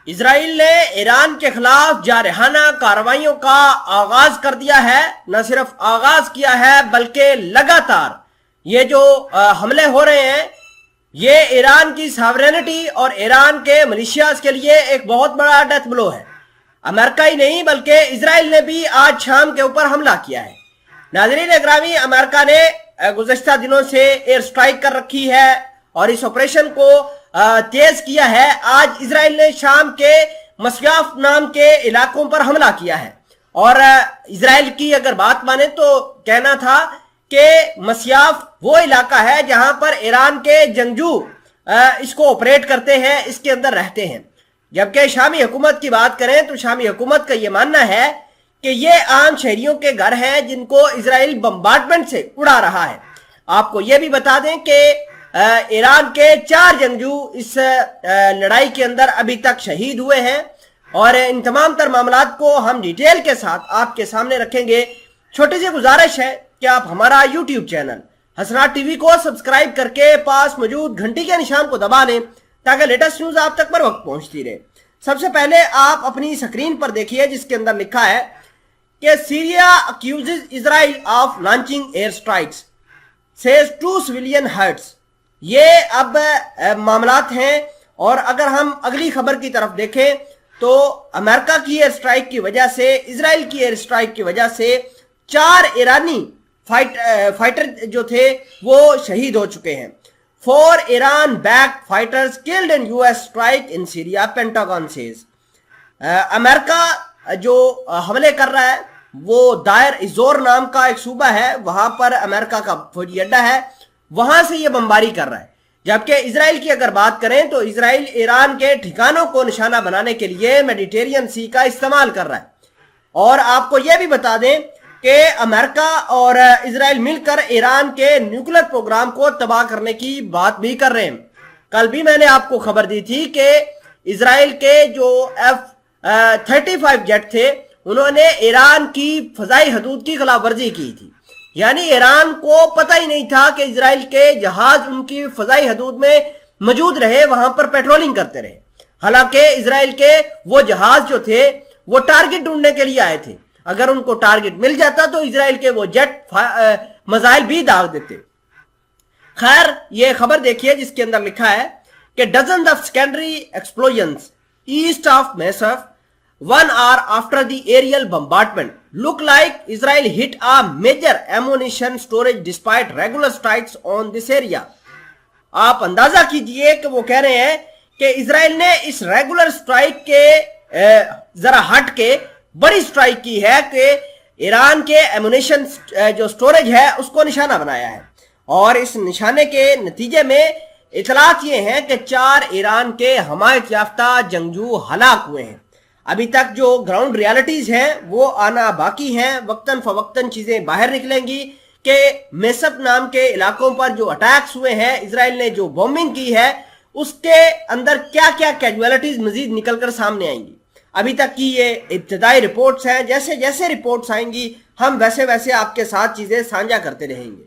اسرائیل نے ایران کے خلاف جارحانہ کارروائیوں کا آغاز کر دیا ہے۔ نہ صرف آغاز کیا ہے بلکہ لگاتار یہ جو حملے ہو رہے ہیں یہ ایران کی ساورینٹی اور ایران کے ملیشیاز کے لیے ایک بہت بڑا ڈیتھ بلو ہے۔ امریکہ ہی نہیں بلکہ اسرائیل نے بھی آج شام کے اوپر حملہ کیا ہے۔ ناظرین اکرامی، امریکہ نے گزشتہ دنوں سے ایئر سٹرائک کر رکھی ہے اور اس آپریشن کو تیز کیا ہے۔ آج اسرائیل نے شام کے مسیاف نام کے علاقوں پر حملہ کیا ہے، اور اسرائیل کی اگر بات مانے تو کہنا تھا کہ مسیاف وہ علاقہ ہے جہاں پر ایران کے جنگجو اس کو آپریٹ کرتے ہیں، اس کے اندر رہتے ہیں۔ جبکہ شامی حکومت کی بات کریں تو شامی حکومت کا یہ ماننا ہے کہ یہ عام شہریوں کے گھر ہیں جن کو اسرائیل بمبارڈمنٹ سے اڑا رہا ہے۔ آپ کو یہ بھی بتا دیں کہ ایران کے 4 جنگجو اس لڑائی کے اندر ابھی تک شہید ہوئے ہیں، اور ان تمام تر معاملات کو ہم ڈیٹیل کے ساتھ آپ کے سامنے رکھیں گے۔ چھوٹی سی گزارش ہے کہ آپ ہمارا یوٹیوب چینل حسنات ٹی وی کو سبسکرائب کر کے پاس موجود گھنٹی کے نشان کو دبا لیں تاکہ لیٹسٹ نیوز آپ تک پر وقت پہنچتی رہے۔ سب سے پہلے آپ اپنی سکرین پر دیکھیے جس کے اندر لکھا ہے کہ Syria accuses Israel of launching air strikes says 2 civilian hurts۔ یہ اب معاملات ہیں، اور اگر ہم اگلی خبر کی طرف دیکھیں تو امریکہ کی ایئر اسٹرائک کی وجہ سے، اسرائیل کی ایئر اسٹرائک کی وجہ سے 4 ایرانی فائٹر جو تھے وہ شہید ہو چکے ہیں۔ 4 Iran backed fighters killed in US strike in Syria، Pentagon says۔ امریکہ جو حملے کر رہا ہے وہ دائر ایزور نام کا ایک صوبہ ہے، وہاں پر امریکہ کا فوجی اڈہ ہے، وہاں سے یہ بمباری کر رہا ہے۔ جبکہ اسرائیل کی اگر بات کریں تو اسرائیل ایران کے ٹھکانوں کو نشانہ بنانے کے لیے میڈیٹرین سی کا استعمال کر رہا ہے۔ اور آپ کو یہ بھی بتا دیں کہ امریکہ اور اسرائیل مل کر ایران کے نیوکلیر پروگرام کو تباہ کرنے کی بات بھی کر رہے ہیں۔ کل بھی میں نے آپ کو خبر دی تھی کہ اسرائیل کے جو F-35 جیٹ تھے انہوں نے ایران کی فضائی حدود کی خلاف ورزی کی تھی، یعنی ایران کو پتہ ہی نہیں تھا کہ اسرائیل کے جہاز ان کی فضائی حدود میں موجود رہے، وہاں پر پیٹرولنگ کرتے رہے۔ حالانکہ اسرائیل کے وہ جہاز جو تھے وہ ٹارگٹ ڈھونڈنے کے لیے آئے تھے، اگر ان کو ٹارگٹ مل جاتا تو اسرائیل کے وہ جیٹ میزائل بھی داغ دیتے۔ خیر، یہ خبر دیکھیے جس کے اندر لکھا ہے کہ dozens of secondary explosions east of massif 1 hour after the aerial bombardment look like Israel hit a major ammunition storage despite regular strikes on this area۔ آپ اندازہ کیجئے کہ وہ کہہ رہے ہیں کہ اسرائیل نے اس ریگولر سٹرائک کے ذرا ہٹ کے بڑی سٹرائک کی ہے کہ ایران کے ایمونیشن جو سٹوریج ہے اس کو نشانہ بنایا ہے، اور اس نشانے کے نتیجے میں اطلاعات یہ ہیں کہ 4 ایران کے حمایت یافتہ جنگجو ہلاک ہوئے ہیں۔ ابھی تک جو گراؤنڈ ریالٹیز ہیں وہ آنا باقی ہیں، وقتاً فوقتاً چیزیں باہر نکلیں گی کہ میسف نام کے علاقوں پر جو اٹیکس ہوئے ہیں، اسرائیل نے جو بومبنگ کی ہے اس کے اندر کیا کیا کیجویلٹیز مزید نکل کر سامنے آئیں گی۔ ابھی تک کی یہ ابتدائی رپورٹس ہیں، جیسے جیسے رپورٹس آئیں گی ہم ویسے ویسے آپ کے ساتھ چیزیں سانجھا کرتے رہیں گے۔